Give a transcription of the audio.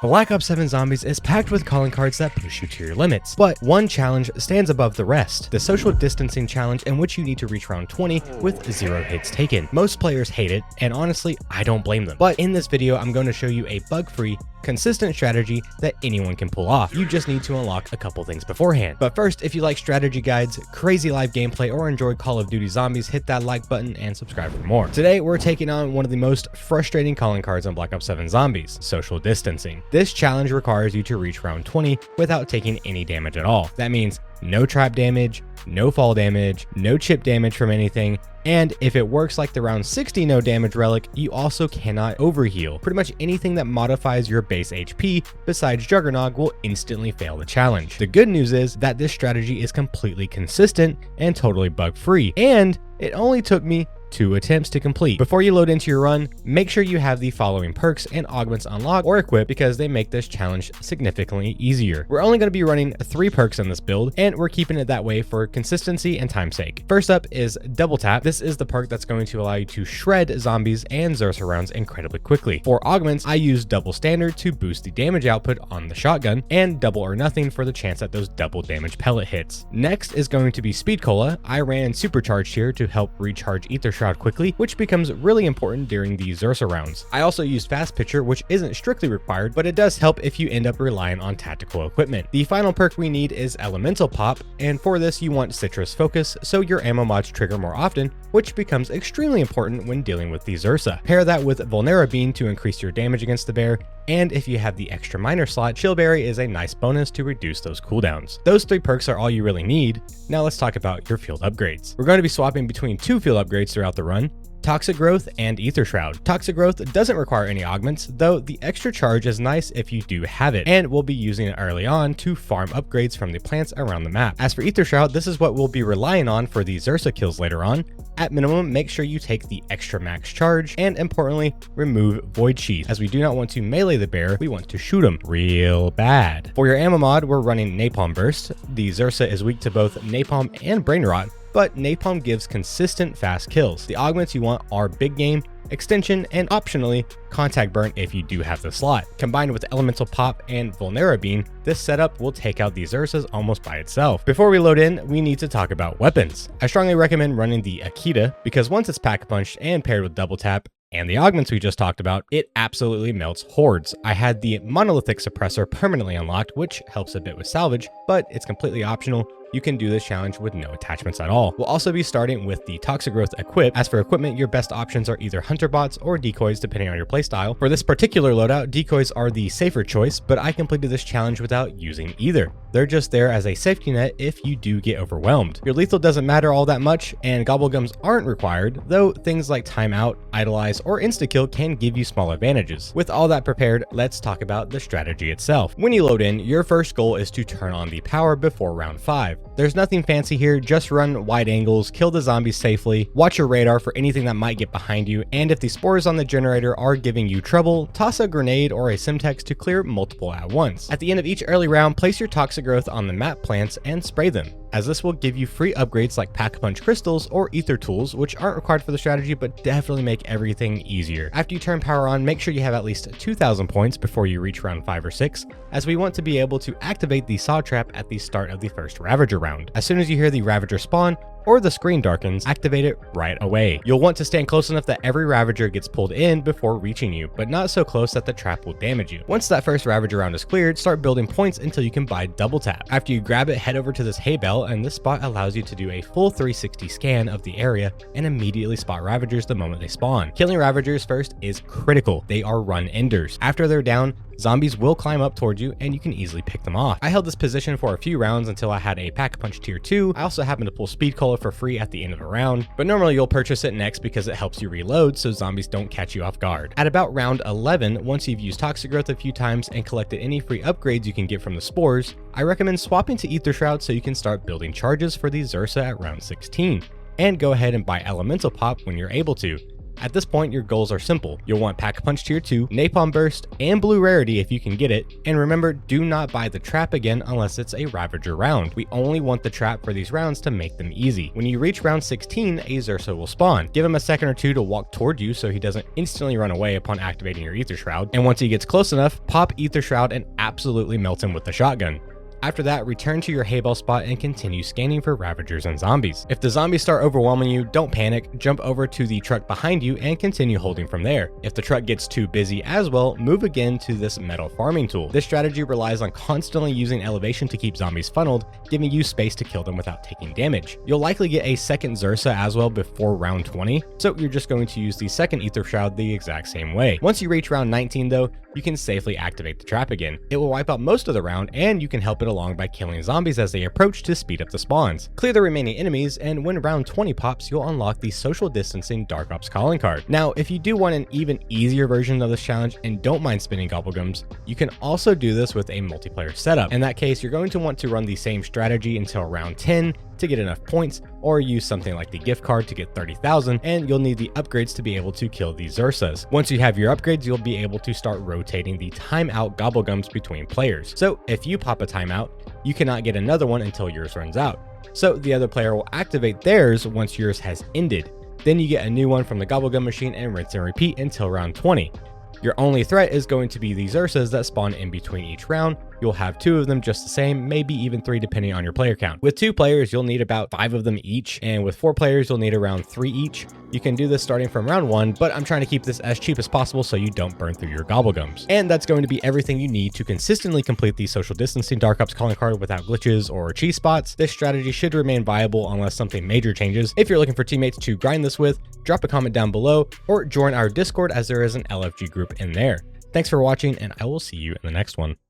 Black Ops 7 Zombies is packed with calling cards that push you to your limits, but one challenge stands above the rest, the social distancing challenge in which you need to reach round 20 with 0 hits taken. Most players hate it, and honestly, I don't blame them. But in this video, I'm going to show you a bug-free, consistent strategy that anyone can pull off. You just need to unlock a couple things beforehand. But first, if you like strategy guides, crazy live gameplay, or enjoy Call of Duty Zombies, hit that like button and subscribe for more. Today, we're taking on one of the most frustrating calling cards on Black Ops 7 Zombies, social distancing. This challenge requires you to reach round 20 without taking any damage at all. That means no trap damage, no fall damage, no chip damage from anything, and if it works like the round 60 no damage relic, you also cannot overheal. Pretty much anything that modifies your base HP besides Juggernog will instantly fail the challenge. The good news is that this strategy is completely consistent and totally bug-free, and it only took me 2 attempts to complete. Before you load into your run, make sure you have the following perks and augments unlocked or equipped because they make this challenge significantly easier. We're only going to be running 3 perks in this build, and we're keeping it that way for consistency and time's sake. First up is Double Tap. This is the perk that's going to allow you to shred zombies and Xerxes rounds incredibly quickly. For augments, I use Double Standard to boost the damage output on the shotgun, and Double or Nothing for the chance at those double damage pellet hits. Next is going to be Speed Cola. I ran Supercharged here to help recharge Ether Shroud quickly, which becomes really important during the Xerxes rounds. I also use Fast Pitcher, which isn't strictly required, but it does help if you end up relying on tactical equipment. The final perk we need is Elemental Pop, and for this you want Citrus Focus so your ammo mods trigger more often, which becomes extremely important when dealing with the Xerxes. Pair that with Vulnera Bean to increase your damage against the bear, and if you have the extra miner slot, Chillberry is a nice bonus to reduce those cooldowns. Those 3 perks are all you really need. Now let's talk about your field upgrades. We're going to be swapping between 2 field upgrades throughout the run: Toxic Growth and Ether Shroud. Toxic Growth doesn't require any augments, though the extra charge is nice if you do have it, and we'll be using it early on to farm upgrades from the plants around the map. As for Ether Shroud, this is what we'll be relying on for the Xerxes kills later on. At minimum, make sure you take the extra max charge, and importantly, remove Void Sheath, as we do not want to melee the bear, we want to shoot him real bad. For your ammo mod, we're running Napalm Burst. The Xerxes is weak to both Napalm and Brain Rot, but Napalm gives consistent fast kills. The augments you want are Big Game, Extension, and optionally Contact Burn if you do have the slot. Combined with Elemental Pop and Vulnera Bean, this setup will take out the Xerxes almost by itself. Before we load in, we need to talk about weapons. I strongly recommend running the Akita because once it's pack punched and paired with Double Tap and the augments we just talked about, it absolutely melts hordes. I had the Monolithic Suppressor permanently unlocked, which helps a bit with salvage, but it's completely optional. You can do this challenge with no attachments at all. We'll also be starting with the Toxic Growth equipped. As for equipment, your best options are either Hunter Bots or Decoys depending on your playstyle. For this particular loadout, Decoys are the safer choice, but I completed this challenge without using either. They're just there as a safety net if you do get overwhelmed. Your lethal doesn't matter all that much, and Gobblegums aren't required, though things like Timeout, Idolize, or Insta-Kill can give you small advantages. With all that prepared, let's talk about the strategy itself. When you load in, your first goal is to turn on the power before round 5. There's nothing fancy here, just run wide angles, kill the zombies safely, watch your radar for anything that might get behind you, and if the spores on the generator are giving you trouble, toss a grenade or a Simtex to clear multiple at once. At the end of each early round, place your Toxic Growth on the map plants and spray them, as this will give you free upgrades like Pack Punch Crystals or Ether Tools, which aren't required for the strategy but definitely make everything easier. After you turn power on, make sure you have at least 2,000 points before you reach round 5 or 6, as we want to be able to activate the Saw Trap at the start of the first Ravager round. As soon as you hear the Ravager spawn, or the screen darkens, activate it right away. You'll want to stand close enough that every Ravager gets pulled in before reaching you, but not so close that the trap will damage you. Once that first Ravager round is cleared, start building points until you can buy Double Tap. After you grab it, head over to this hay bale, and this spot allows you to do a full 360 scan of the area and immediately spot Ravagers the moment they spawn. Killing Ravagers first is critical. They are run enders. After they're down, zombies will climb up towards you and you can easily pick them off. I held this position for a few rounds until I had a Pack Punch tier 2. I also happened to pull Speed Cola for free at the end of a round, but normally you'll purchase it next because it helps you reload so zombies don't catch you off guard. At about round 11, once you've used Toxic Growth a few times and collected any free upgrades you can get from the spores, I recommend swapping to Ether Shroud so you can start building charges for the Xerxes at round 16. And go ahead and buy Elemental Pop when you're able to. At this point, your goals are simple. You'll want Pack-a-Punch Tier 2, Napalm Burst, and Blue Rarity if you can get it. And remember, do not buy the trap again unless it's a Ravager round. We only want the trap for these rounds to make them easy. When you reach round 16, a Zursa will spawn. Give him a second or two to walk toward you so he doesn't instantly run away upon activating your Ether Shroud. And once he gets close enough, pop Ether Shroud and absolutely melt him with the shotgun. After that, return to your hayball spot and continue scanning for Ravagers and zombies. If the zombies start overwhelming you, don't panic, jump over to the truck behind you and continue holding from there. If the truck gets too busy as well, move again to this metal farming tool. This strategy relies on constantly using elevation to keep zombies funneled, giving you space to kill them without taking damage. You'll likely get a second Zursa as well before round 20, so you're just going to use the second Ether Shroud the exact same way. Once you reach round 19 though, you can safely activate the trap again. It will wipe out most of the round, and you can help it along by killing zombies as they approach to speed up the spawns. Clear the remaining enemies, and when round 20 pops, you'll unlock the social distancing Dark Ops calling card. Now, if you do want an even easier version of this challenge and don't mind spinning gobblegums, you can also do this with a multiplayer setup. In that case, you're going to want to run the same strategy until round 10 to get enough points, or use something like the gift card to get 30,000, and you'll need the upgrades to be able to kill these Zursas. Once you have your upgrades, you'll be able to start rotating the timeout gobblegums between players. So if you pop a timeout, you cannot get another one until yours runs out. So the other player will activate theirs once yours has ended. Then you get a new one from the gobblegum machine and rinse and repeat until round 20. Your only threat is going to be these Zursas that spawn in between each round. You'll have 2 of them just the same, maybe even 3 depending on your player count. With 2 players, you'll need about 5 of them each, and with 4 players, you'll need around 3 each. You can do this starting from round 1, but I'm trying to keep this as cheap as possible so you don't burn through your gobblegums. And that's going to be everything you need to consistently complete the social distancing Dark Ops calling card without glitches or cheese spots. This strategy should remain viable unless something major changes. If you're looking for teammates to grind this with, drop a comment down below or join our Discord as there is an LFG group in there. Thanks for watching, and I will see you in the next one.